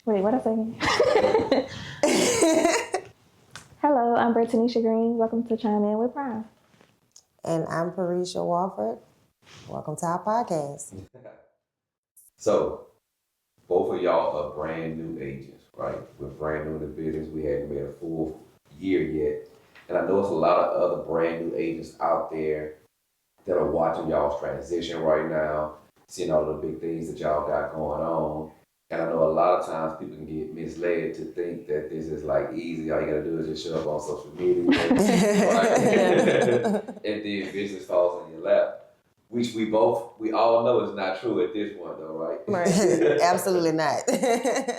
Wait, what I say? Hello, I'm Brittanisha Green. Welcome to Chime In with Prime. And I'm Parisha Walford. Welcome to our podcast. So, both of y'all are brand new agents, right? We're brand new in the business. We haven't made a full year yet. And I know it's a lot of other brand new agents out there that are watching y'all's transition right now, seeing all the big things that y'all got going on. And I know a lot of times people can get misled to think that this is like easy. All you gotta do is just show up on social media, right? And then business falls in your lap. Which we all know is not true at this point though, right? Right. Absolutely not.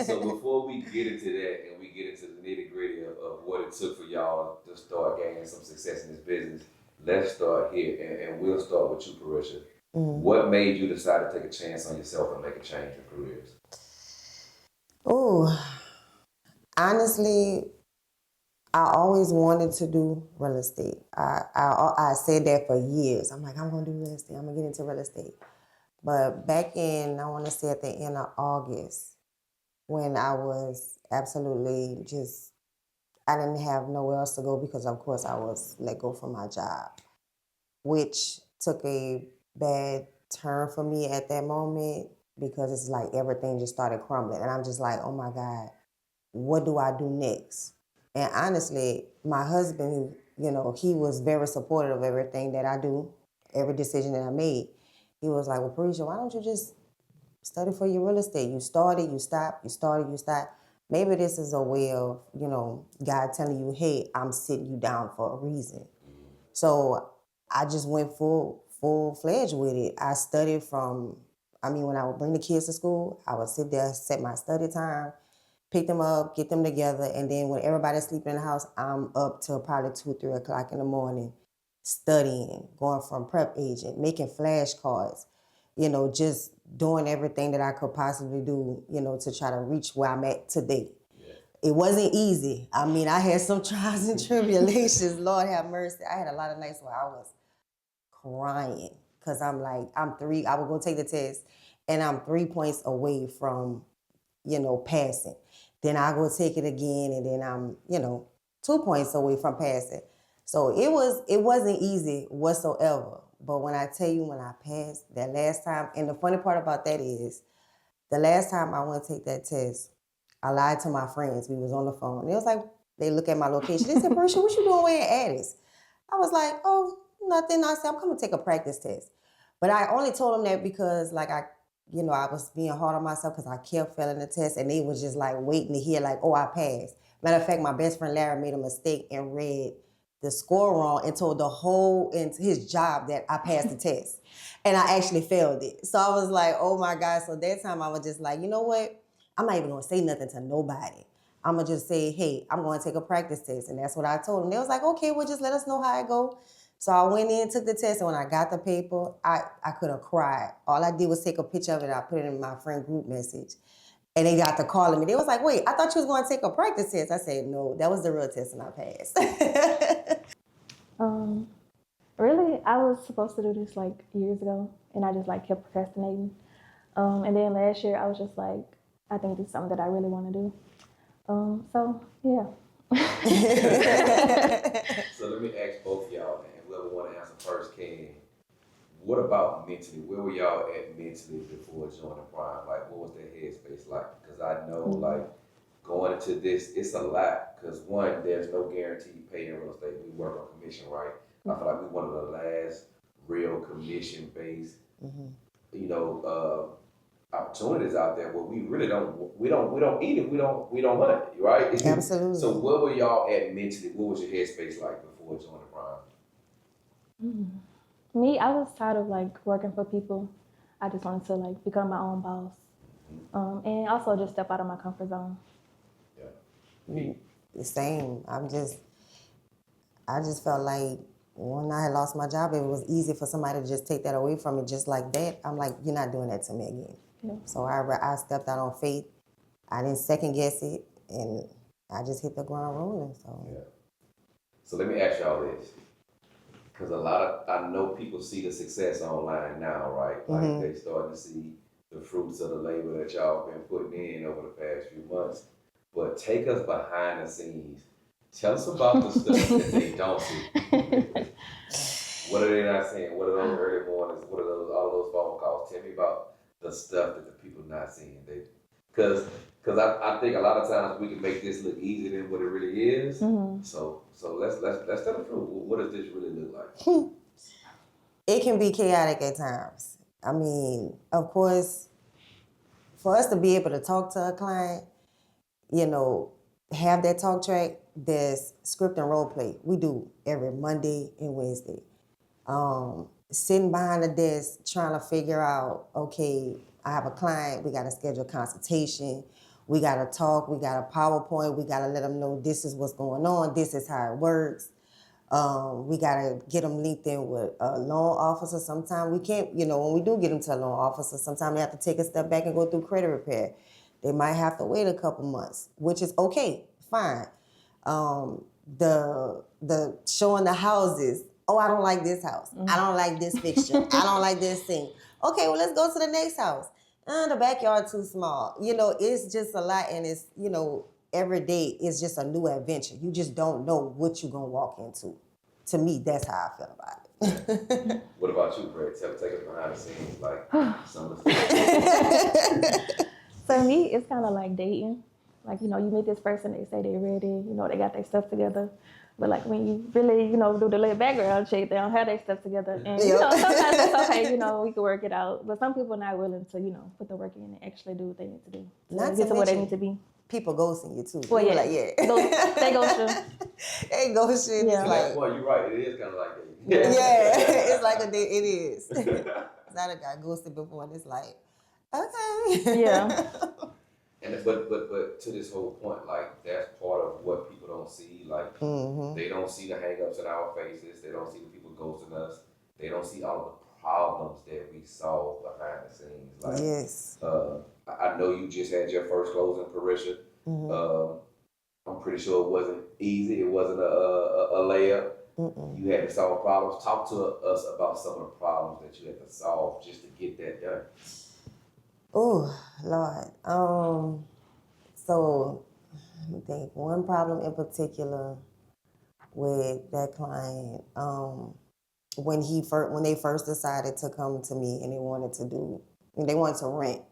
So before we get into that and we get into the nitty gritty of what it took for y'all to start gaining some success in this business, let's start here and we'll start with you, Parisha. What made you decide to take a chance on yourself and make a change in careers? Oh, honestly, I always wanted to do real estate. I said that for years. I'm like, I'm gonna do real estate. I'm gonna get into real estate. But back in, I want to say at the end of August, when I was absolutely just, I didn't have nowhere else to go because of course I was let go from my job, which took a bad turn for me at that moment because it's like everything just started crumbling. And I'm just like, oh my God, what do I do next? And honestly, my husband, he was very supportive of everything that I do, every decision that I made. He was like, well, Parisha, why don't you just study for your real estate? You started, you stopped, you started, you stopped. Maybe this is a way of, God telling you, hey, I'm sitting you down for a reason. So I just went full-fledged with it. I studied when I would bring the kids to school, I would sit there, set my study time, pick them up, get them together, and then when everybody's sleeping in the house, I'm up till probably 2, 3 o'clock in the morning, studying, going from prep agent, making flashcards, just doing everything that I could possibly do, to try to reach where I'm at today. It wasn't easy. I mean, I had some trials and tribulations. Lord have mercy. I had a lot of nights where I was crying because I'm like, I would go take the test and I'm 3 points away from, passing. Then I go take it again and then I'm, 2 points away from passing. So it wasn't easy whatsoever. But when I tell you when I passed that last time, and the funny part about that is the last time I went to take that test, I lied to my friends. We was on the phone. It was like, they look at my location. They said, Parisha, what you doing way in Addis? I was like, oh, nothing. I said, I'm coming to take a practice test. But I only told them that because I was being hard on myself because I kept failing the test and they was just like waiting to hear like, oh, I passed. Matter of fact, my best friend Larry made a mistake and read the score wrong and told the whole his job that I passed the test. And I actually failed it. So I was like, oh my God. So that time I was just like, you know what? I'm not even gonna say nothing to nobody. I'm gonna just say, hey, I'm gonna take a practice test. And that's what I told them. They was like, okay, well, just let us know how it go. So I went in, took the test, and when I got the paper, I could have cried. All I did was take a picture of it. I put it in my friend group message. And they got to calling me. They was like, wait, I thought you was going to take a practice test. I said, no, that was the real test and I passed. Really, I was supposed to do this like years ago, and I just like kept procrastinating. And then last year, I was just like, I think this is something that I really want to do. So yeah. So let me ask both of y'all, man, whoever want to answer first can. What about mentally? Where were y'all at mentally before joining Prime? Like, what was that headspace like? Because I know, like, going into this, it's a lot. Because one, there's no guaranteed pay in real estate. We work on commission, right? I feel like we're one of the last real commission-based, opportunities out there where we really we don't eat it. We don't hunt it, right? Absolutely. So where were y'all at mentally? What was your headspace like before joining Prime? Me, I was tired of like working for people. I just wanted to like become my own boss, and also just step out of my comfort zone. Yeah. The same. I just felt like when I had lost my job, it was easy for somebody to just take that away from me just like that. I'm like, you're not doing that to me again. Yeah. So I stepped out on faith. I didn't second guess it, and I just hit the ground rolling. So yeah. So let me ask y'all this, because I know people see the success online now, right? Like they starting to see the fruits of the labor that y'all been putting in over the past few months. But take us behind the scenes. Tell us about the stuff that they don't see. What are they not seeing? What are those early mornings? What are all those phone calls? Tell me about the stuff that the people not seeing. Because I think a lot of times we can make this look easier than what it really is. Mm-hmm. So let's tell the truth. What does this really look like? It can be chaotic at times. I mean, of course, for us to be able to talk to a client, have that talk track, there's script and role play. We do every Monday and Wednesday. Sitting behind the desk trying to figure out, okay, I have a client, we got to schedule a consultation, we got to talk, we got a PowerPoint, we got to let them know this is what's going on, this is how it works. We got to get them linked in with a loan officer. Sometimes we can't, when we do get them to a loan officer, sometimes they have to take a step back and go through credit repair. They might have to wait a couple months, which is okay, fine. The showing the houses. Oh, I don't like this house. I don't like this fixture. I don't like this thing. Okay, well, let's go to the next house. The backyard too small. It's just a lot, and it's, every day is just a new adventure. You just don't know what you're going to walk into. To me, that's how I feel about it. What about you, Brett? Take us behind the scenes, like some of the stuff. So me, it's kind of like dating. Like, you meet this person, they say they're ready, they got their stuff together. But like when you really, do the little background check, they don't have their stuff together. And, sometimes it's okay, we can work it out. But some people are not willing to, put the work in and actually do what they need to do. Not get to to where they mention, need to be. people ghosting you too. Well, yeah. Like, yeah. They ghost you. They ghosting. Yeah. It's like, well, you're right. It is kind of like that. Yeah, it's like it is. I got ghosted before, and it's like, okay. Yeah. And but to this whole point, like that's part of what people don't see. Like they don't see the hang-ups in our faces. They don't see the people ghosting us. They don't see all the problems that we solve behind the scenes. Like, yes. I know you just had your first closing, Parisha. I'm pretty sure it wasn't easy. It wasn't a layup. You had to solve problems. Talk to us about some of the problems that you had to solve just to get that done. Oh, Lord. So let me think. One problem in particular with that client, when they first decided to come to me and they wanted to rent.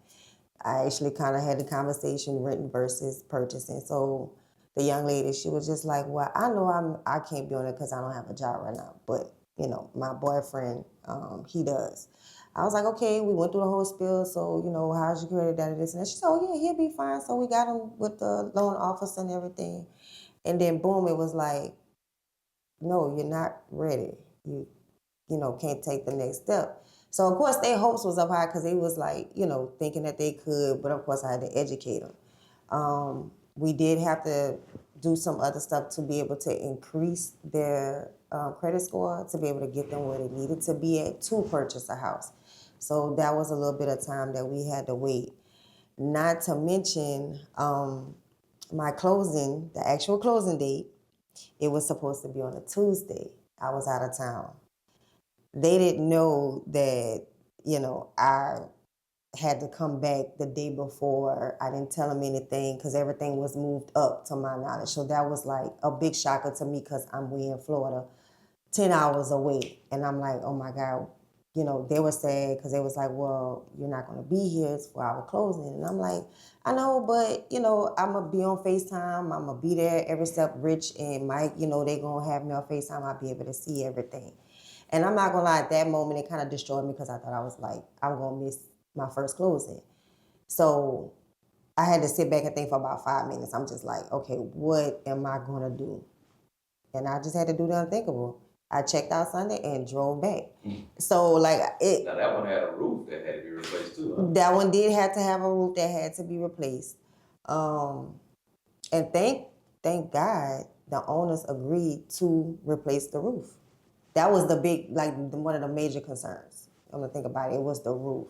I actually kind of had the conversation renting versus purchasing. So the young lady, she was just like, well, I know I can't be on it because I don't have a job right now. But, my boyfriend, he does. I was like, okay, we went through the whole spiel. So, how's your credit, that, this, and that. She said, oh, yeah, he'll be fine. So we got him with the loan officer and everything. And then, boom, it was like, no, you're not ready. You can't take the next step. So, of course, their hopes was up high because they was like, thinking that they could. But, of course, I had to educate them. We did have to do some other stuff to be able to increase their credit score, to be able to get them where they needed to be at to purchase a house. So that was a little bit of time that we had to wait. Not to mention my closing, the actual closing date, it was supposed to be on a Tuesday. I was out of town. They didn't know that, I had to come back the day before. I didn't tell them anything because everything was moved up to my knowledge. So that was like a big shocker to me because I'm way in Florida, 10 hours away. And I'm like, oh my God, they were sad because they was like, well, you're not going to be here for our closing. And I'm like, I know, but, I'm going to be on FaceTime. I'm going to be there every step. Rich and Mike, they going to have me on FaceTime. I'll be able to see everything. And I'm not going to lie, at that moment, it kind of destroyed me because I thought I was like, I'm going to miss my first closing. So I had to sit back and think for about 5 minutes. I'm just like, okay, what am I going to do? And I just had to do the unthinkable. I checked out Sunday and drove back. So like it. Now that one had a roof that had to be replaced too, huh? That one did have to have a roof that had to be replaced. And thank God the owners agreed to replace the roof. That was the big, one of the major concerns. I'm gonna think about it. It was the roof.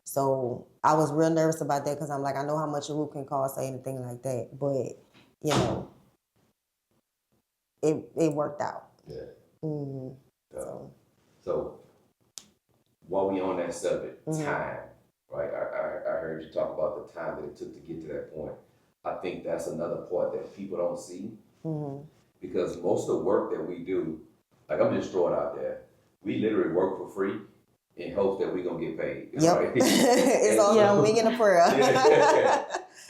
So I was real nervous about that because I'm like, I know how much a roof can cost or anything like that, but it worked out. Yeah. Mm-hmm. So while we on that subject, time, right? I heard you talk about the time that it took to get to that point. I think that's another part that people don't see because most of the work that we do, like I'm just throwing it out there, we literally work for free in hopes that we're gonna get paid. Yep. Right? It's all so, a wing and a prayer.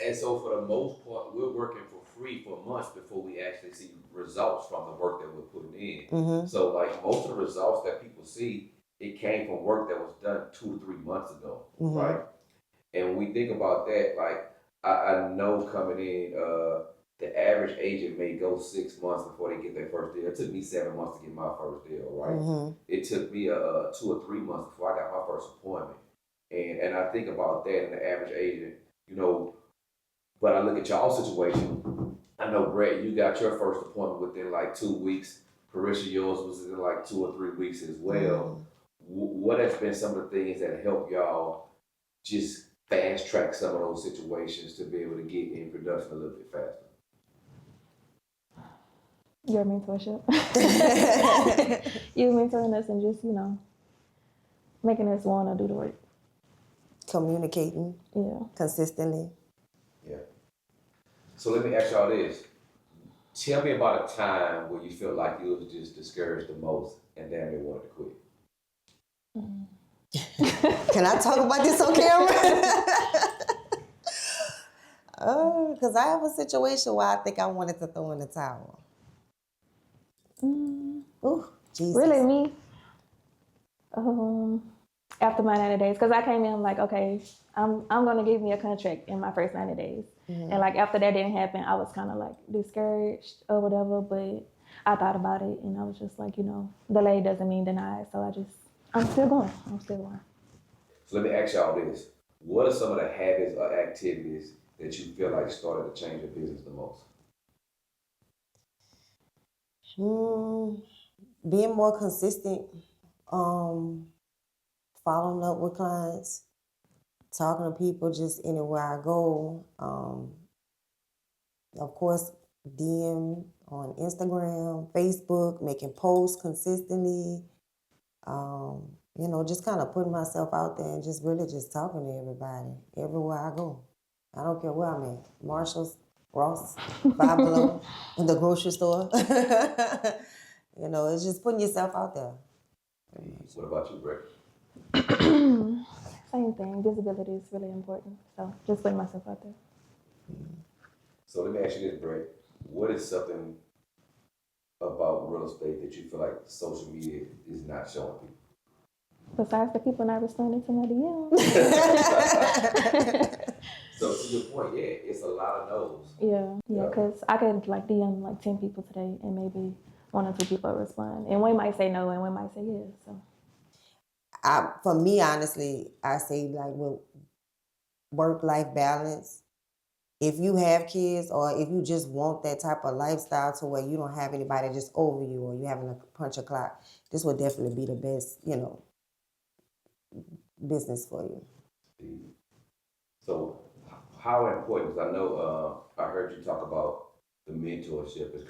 and so for the most part, we're working for free for months before we actually see results from the work that we're putting in. So like most of the results that people see, it came from work that was done 2 to 3 months ago, right? And when we think about that, like I know coming in, the average agent may go 6 months before they get their first deal. It took me 7 months to get my first deal, right? It took me 2 or 3 months before I got my first appointment. And I think about that in the average agent, you know, but I look at y'all situation. I know, Brett, you got your first appointment within like 2 weeks. Carisha, yours was in like 2 or 3 weeks as well. What has been some of the things that help y'all just fast track some of those situations to be able to get in production a little bit faster? Your mentorship. You mentoring us and just, you know, making us want to do the work. Communicating. Yeah. Consistently. Yeah. So let me ask y'all this. Tell me about a time where you felt like you was just discouraged the most and damn near wanted to quit. Can I talk about this on camera? Because I have a situation where I think I wanted to throw in the towel. Ooh, Jesus. Really, me? After my 90 days, because I came in like, okay, I'm gonna give me a contract in my first 90 days, and like after that didn't happen, I was kind of like discouraged or whatever. But I thought about it, and I was just like, you know, delayed doesn't mean denied. So I'm still going. So let me ask y'all this. What are some of the habits or activities that you feel like started to change your business the most? Being more consistent, following up with clients, talking to people just anywhere I go. Of course, DM on Instagram, Facebook, making posts consistently. You know, just kind of putting myself out there and just really just talking to everybody everywhere I go. I don't care where I'm at. Marshall's, Ross, Five Below, the grocery store. You know, it's just putting yourself out there. What about you, Brett? Same thing. Visibility is really important. So just putting myself out there. So let me ask you this, Brett. What is something about real estate that you feel like social media is not showing people? Besides the people not responding to my DMs. So to your point, yeah, it's a lot of no's. Yeah, because I could like DM like 10 people today and maybe 1 or 2 people respond. And one might say no and one might say yes. So For me, honestly, I say like with work-life balance, if you have kids or if you just want that type of lifestyle to where you don't have anybody just over you or you having to punch a clock, this would definitely be the best, you know, business for you. So how important, because I know I heard you talk about the mentorship is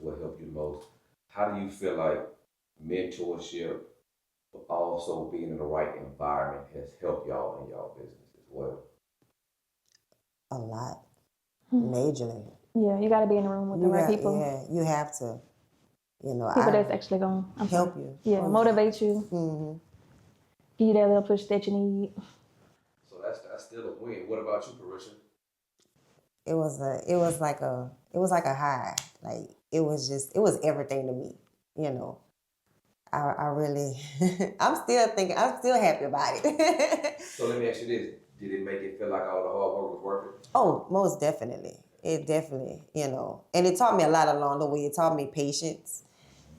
what helped you most. How do you feel like mentorship, but also being in the right environment has helped y'all in y'all business as well? A lot. Majorly. yeah, you got to be in the room with the right people. Yeah, you have to. You know, People that's actually going to help you. Yeah, motivate you. Give you that little push that you need. So that's still a win. What about you, Carisha? It was like a high. Like it was everything to me. You know, I really, I'm still happy about it. So let me ask you this: did it make it feel like all the hard work was worth it? Oh, most definitely. It definitely, you know, and it taught me a lot along the way. It taught me patience.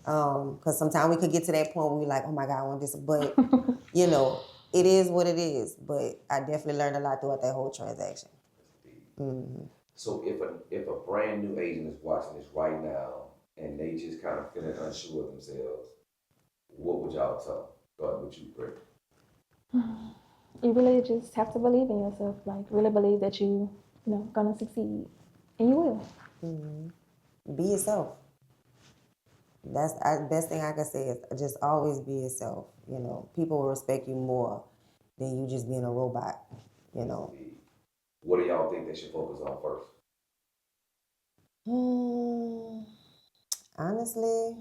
Because sometimes we could get to that point where we're like, oh my God, I want this. But, you know, it is what it is. But I definitely learned a lot throughout that whole transaction. So if a brand new agent is watching this right now and they just kind of feeling unsure of themselves, what would y'all tell? Go ahead with you, Brett. You really just have to believe in yourself. Like really believe that you know, gonna succeed, and you will. Be yourself. That's the best thing I can say is just always be yourself. You know, people will respect you more than you just being a robot, you know. What do y'all think they should focus on first? Honestly,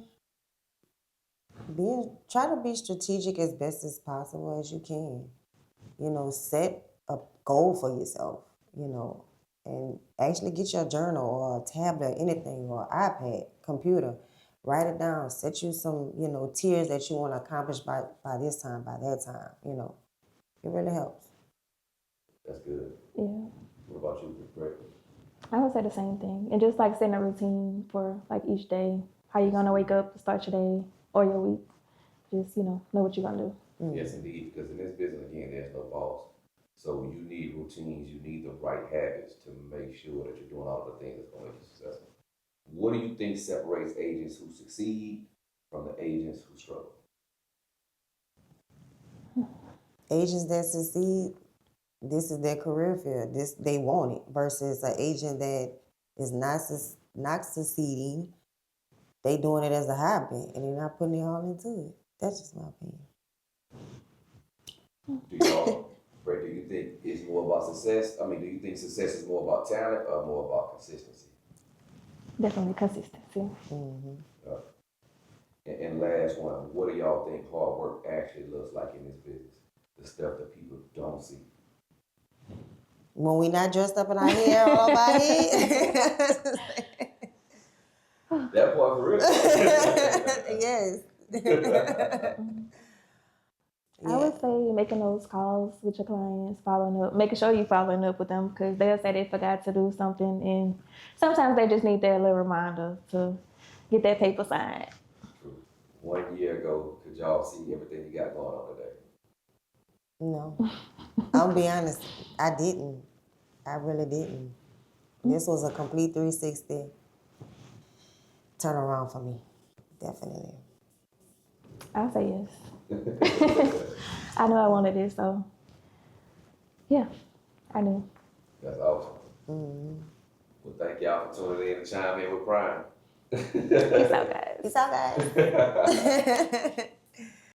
try to be strategic as best as possible as you can. You know, set a goal for yourself, you know, and actually get your journal or a tablet, anything, or iPad, computer. Write it down. Set you some, you know, tiers that you want to accomplish by this time, by that time, you know. It really helps. That's good. Yeah. What about you, Greg? I would say the same thing. And just like setting a routine for like each day, how you're gonna wake up to start your day or your week. Just, know what you're gonna do. Yes, indeed, because in this business, again, there's no boss. So you need routines, you need the right habits to make sure that you're doing all the things that's going to make you successful. What do you think separates agents who succeed from the agents who struggle? Agents that succeed, this is their career field. This they want it versus an agent that is not succeeding. They doing it as a hobby and they're not putting it all into it. That's just my opinion. Do you think it's more about success? I mean, do you think success is more about talent or more about consistency? Definitely consistency. And last one, what do y'all think hard work actually looks like in this business? The stuff that people don't see. When we not dressed up in our hair all over our head. That part for real. Yes. I would say making those calls with your clients, following up, making sure you're following up with them because they'll say they forgot to do something, and sometimes they just need that little reminder to get that paper signed. True. 1 year ago, could y'all see everything you got going on today? No. I'll be honest, I didn't. I really didn't. This was a complete 360 turnaround for me. Definitely. I'll say yes. I know I wanted this, so yeah, I knew. That's awesome. Well, thank y'all for tuning in and chime in with Prime. Peace out, guys. Peace out, guys.